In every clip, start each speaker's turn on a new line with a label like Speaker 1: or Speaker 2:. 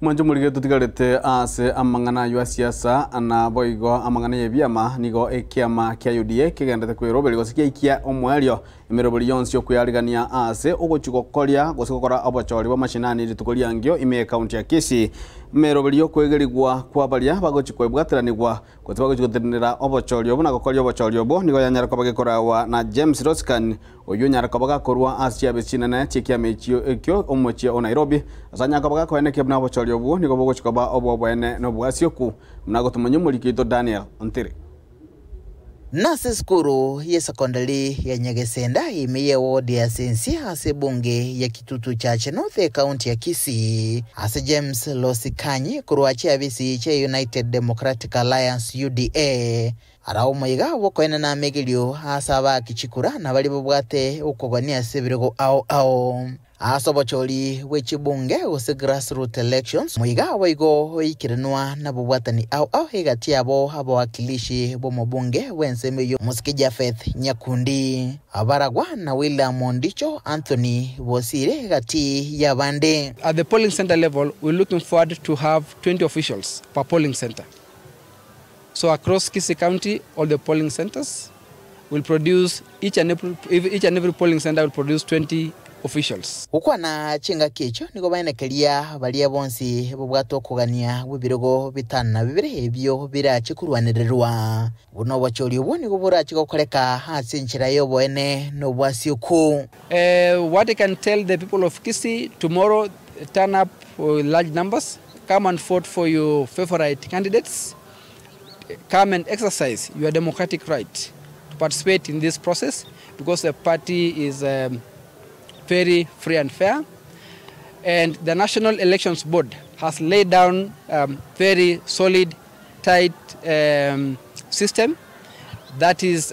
Speaker 1: Mwanjo mulige tutigarete ase amangana ya siasa na boigo amangana ya byama nigo ekiama kya UDA kigendete kwiroberi gosikia ikia omwelio imeroberi yonsi okuyarigania ase ogochugokoria gosikokora abachori ba mashinani ritukoria ngyo ime county ya Kisii meroberi okwegerigwa kwa baria bagochikwebwatiranigwa kwetiba gochikotenera abachori obo nagokoria abachori obo nigo yanyara kobagekorawa na James Roscan oyo nyara kobaga ase abechinana chikiama ekyo omwechia o Nairobi asanya kobaga koeneke bna abachori obo nigo bogochikoba obo bwene no bwasioku mnagotumanyo mulikito Daniel Ontiri
Speaker 2: Nasi skuru ya sekondari ya Nyagesenda imiye wodi ya sensi ase bunge ya Kitutu Chache North County ya Kisii ase James Losikanyi kuruachi abisi cha United Democratic Alliance UDA arao maiga wokoena na megilio asaba kichikura na bali bobwate ukogania sebirego ao asobacholi wechibunge ose grassroots elections mwiga waigo ikirenwa na bobwatani au hegati abo abawakilishi bomobunge wensemeyo Musikija Faith Nyakundi abaragwa na William Ondicho Anthony Bosire gati ya bande.
Speaker 3: At the polling center level, we're looking forward to have 20 officials per polling center. So across Kisii County, all the polling centers will produce each and every polling center will produce 20 officials.
Speaker 2: Ukwa na chinga kicho niko banekeria balia bonsi bobwato kugania bubirego bitana bibire ebyo birachikurwanirwa buno bachori ubu niko burachigokoreka hasi nchira yobo ene no bwasiuku.
Speaker 3: What I can tell the people of Kisii, tomorrow turn up large numbers, come and vote for your favorite candidates, come and exercise your democratic right to participate in this process because the party is very free and fair, and the National Elections Board has laid down very solid, tight system that is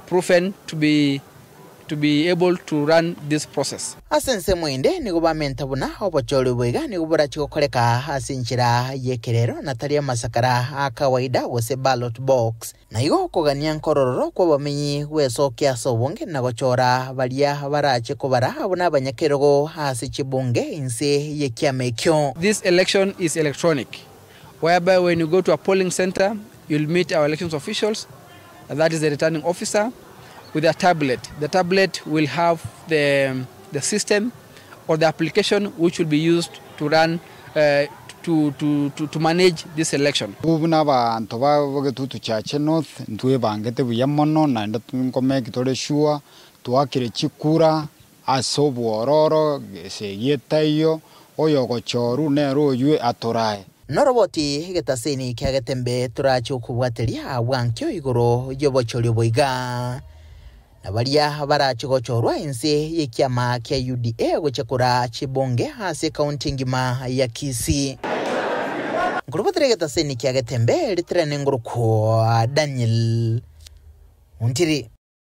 Speaker 3: proven to be able to run this process.
Speaker 2: Asense mwende nigo bamentabuna obachori bwega nigo burachigokoreka asinchira yekerero natalia masakara akawaida wose ballot box na igo kogania nkorororo kwa bamenyi wesokia sobonge na gochora balia barache kobara abuna abanyakerogo hasi chibunge inse yekiamekyo.
Speaker 3: This election is electronic, whereby when you go to a polling center you'll meet our elections officials, that is the returning officer, with a tablet. The tablet will have the system or the application which will be used to run to manage this election.
Speaker 4: Ubuna bantu ba Kitutu Chache North ntwe bangete buyamono na ndakome kitore shua tuakire chikura asobwororo segetayo oyo gochoru nero yue atorae.
Speaker 2: Noroboti getaseni kyagetembe turacho kubwatelia abwankyo igoro yobochori boiga na balia barachigochorwa inse yekiama kya UDA gochekura chibonge hase county ngima ya Kisii. Ngurubotere getaseni kyagetembe litrene nguruko Daniel Ontiri.